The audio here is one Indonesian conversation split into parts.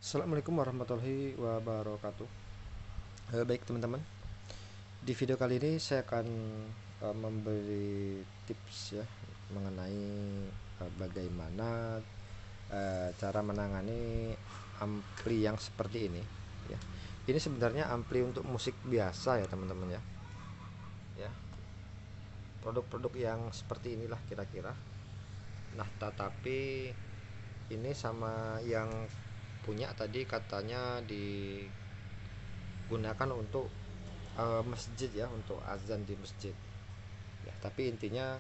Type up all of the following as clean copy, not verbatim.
Assalamualaikum warahmatullahi wabarakatuh. Baik teman-teman, di video kali ini saya akan memberi tips ya mengenai bagaimana cara menangani ampli yang seperti ini ya. Ini sebenarnya ampli untuk musik biasa ya teman-teman ya. Ya, produk-produk yang seperti inilah kira-kira. Nah, tetapi ini sama yang punya tadi katanya digunakan untuk masjid ya, untuk azan di masjid ya, tapi intinya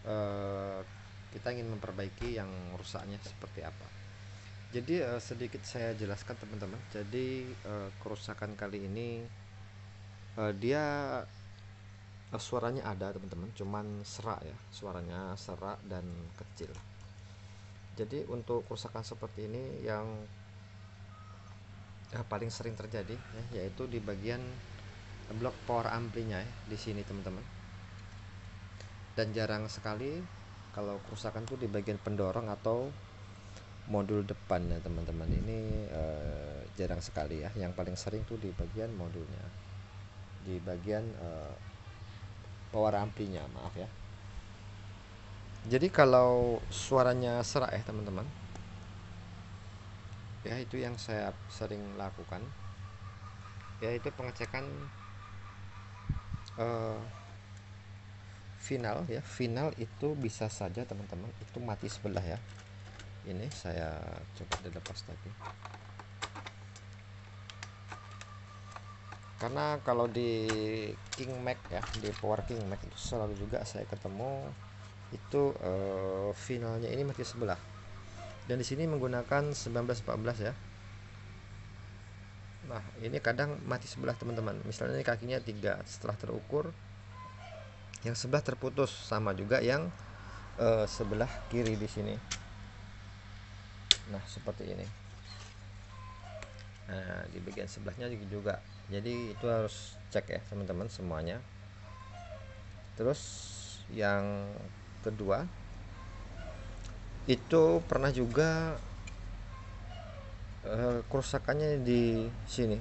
eh, kita ingin memperbaiki yang rusaknya seperti apa. Jadi sedikit saya jelaskan teman-teman. Jadi kerusakan kali ini dia suaranya ada teman-teman, cuman serak ya, suaranya serak dan kecil. Jadi untuk kerusakan seperti ini yang paling sering terjadi ya, yaitu di bagian blok power amplinya ya, di sini teman-teman. Dan jarang sekali kalau kerusakan tuh di bagian pendorong atau modul depan ya teman-teman. Ini jarang sekali ya. Yang paling sering tuh di bagian modulnya, di bagian power amplinya, maaf ya. Jadi kalau suaranya serak ya teman-teman, ya itu yang saya sering lakukan, yaitu pengecekan eh, final ya. Final itu bisa saja teman-teman itu mati sebelah ya. Ini saya coba dilepas lagi. Karena kalau di King Mac ya, di Power King Mac itu selalu juga saya ketemu itu finalnya ini mati sebelah. Dan di sini menggunakan 1914 ya. Nah, ini kadang mati sebelah teman-teman. Misalnya ini kakinya 3, setelah terukur yang sebelah terputus, sama juga yang sebelah kiri di sini. Nah, seperti ini. Nah, di bagian sebelahnya juga. Jadi itu harus cek ya teman-teman semuanya. Terus yang kedua, itu pernah juga kerusakannya di sini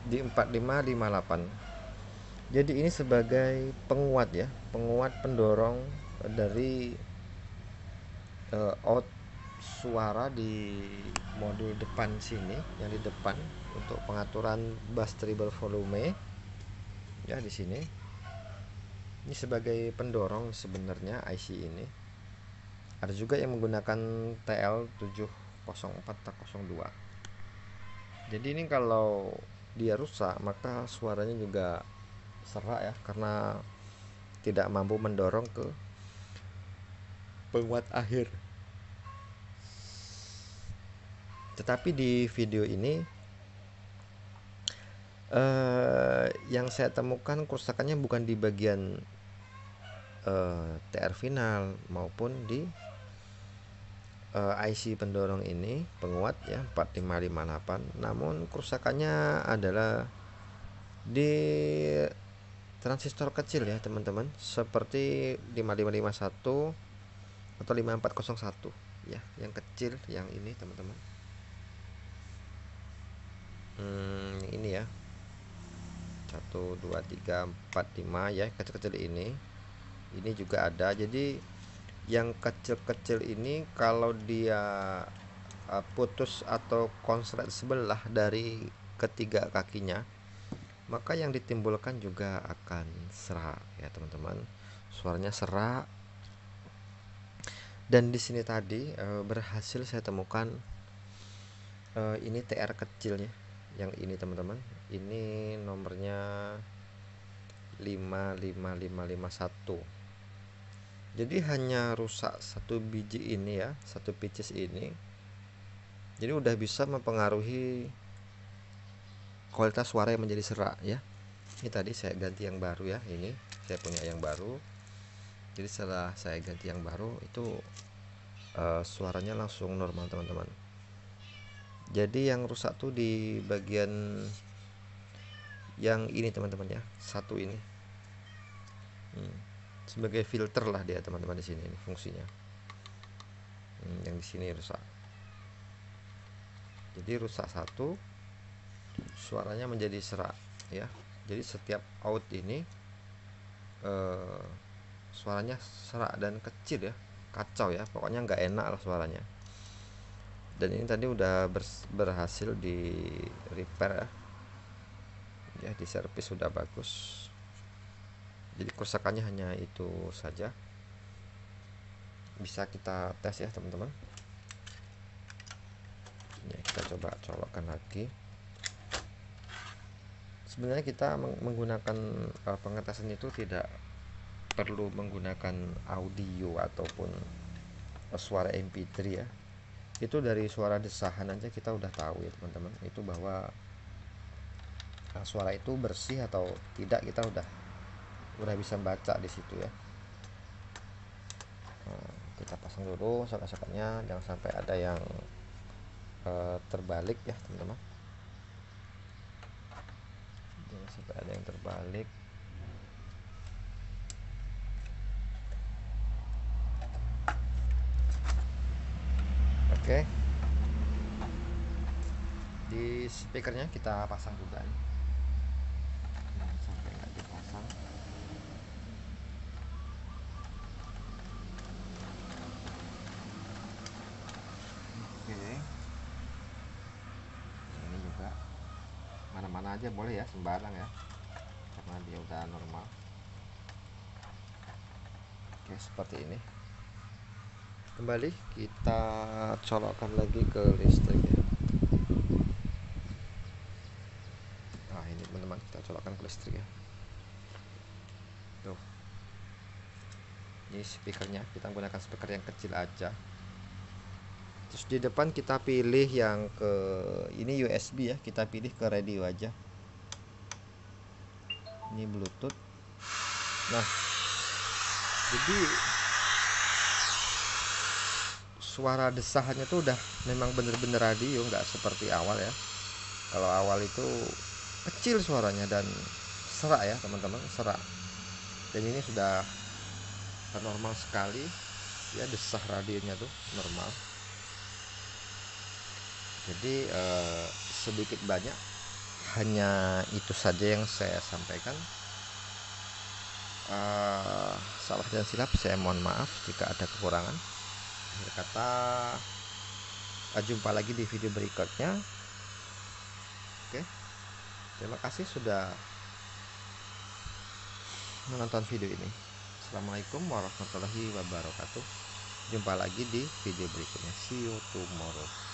di 4558. Jadi ini sebagai penguat ya, penguat pendorong dari out suara di modul depan sini, yang di depan untuk pengaturan bass treble volume ya di sini. Ini sebagai pendorong sebenarnya IC ini. Ada juga yang menggunakan TL704-02. Jadi ini kalau dia rusak maka suaranya juga serak ya, karena tidak mampu mendorong ke penguat akhir. Tetapi di video ini yang saya temukan kerusakannya bukan di bagian TR final maupun di IC pendorong ini, penguat ya 4558, namun kerusakannya adalah di transistor kecil ya teman-teman, seperti 5551 atau 5401 ya, yang kecil yang ini teman-teman. Ini ya 1 2 3 4 5 ya, kecil-kecil ini juga ada. Jadi yang kecil-kecil ini kalau dia putus atau konslet sebelah dari ketiga kakinya, maka yang ditimbulkan juga akan serak ya teman-teman, suaranya serak. Dan di sini tadi berhasil saya temukan ini TR kecilnya, yang ini teman-teman, ini nomornya 55551. Jadi hanya rusak satu biji ini ya, satu pieces ini, jadi udah bisa mempengaruhi kualitas suara yang menjadi serak ya. Ini tadi saya ganti yang baru ya, ini saya punya yang baru. Jadi setelah saya ganti yang baru itu suaranya langsung normal teman-teman. Jadi yang rusak tuh di bagian yang ini teman-teman ya, satu ini. Sebagai filter lah dia teman-teman, di sini ini fungsinya. Yang di sini rusak. Jadi rusak satu, suaranya menjadi serak ya. Jadi setiap out ini suaranya serak dan kecil ya, kacau ya, pokoknya nggak enak lah suaranya. Dan ini tadi udah berhasil di repair ya, di servis sudah bagus. Jadi kerusakannya hanya itu saja. Bisa kita tes ya teman-teman. Ya, kita coba colokkan lagi. Sebenarnya kita menggunakan pengetesan itu tidak perlu menggunakan audio ataupun suara MP3 ya. Itu dari suara desahan aja kita udah tahu ya teman-teman, itu bahwa suara itu bersih atau tidak kita udah bisa baca di situ ya. Nah, kita pasang dulu soket-soketnya, jangan sampai ada yang terbalik ya teman-teman, jangan sampai ada yang terbalik. Oke, di speakernya kita pasang juga nih. Jangan sampai nggak dipasang. Oke, ini juga mana-mana aja boleh ya, sembarang ya, karena dia udah normal. Oke, seperti ini. Kembali kita colokkan lagi ke listrik ya. Nah ini teman-teman, kita colokkan ke listrik ya. Tuh, ini speakernya, kita menggunakan speaker yang kecil aja. Terus di depan kita pilih yang ke ini USB ya, kita pilih ke radio aja. Ini Bluetooth. Nah, jadi suara desahannya tuh udah memang bener-bener radio, nggak seperti awal ya. Kalau awal itu kecil suaranya dan serak ya teman-teman, serak. Dan ini sudah normal sekali ya, desah radionya tuh normal. Jadi sedikit banyak hanya itu saja yang saya sampaikan. Salah dan silap saya mohon maaf jika ada kekurangan. Akhir kata, jumpa lagi di video berikutnya. Oke, terima kasih sudah menonton video ini. Assalamualaikum warahmatullahi wabarakatuh. Jumpa lagi di video berikutnya. See you tomorrow.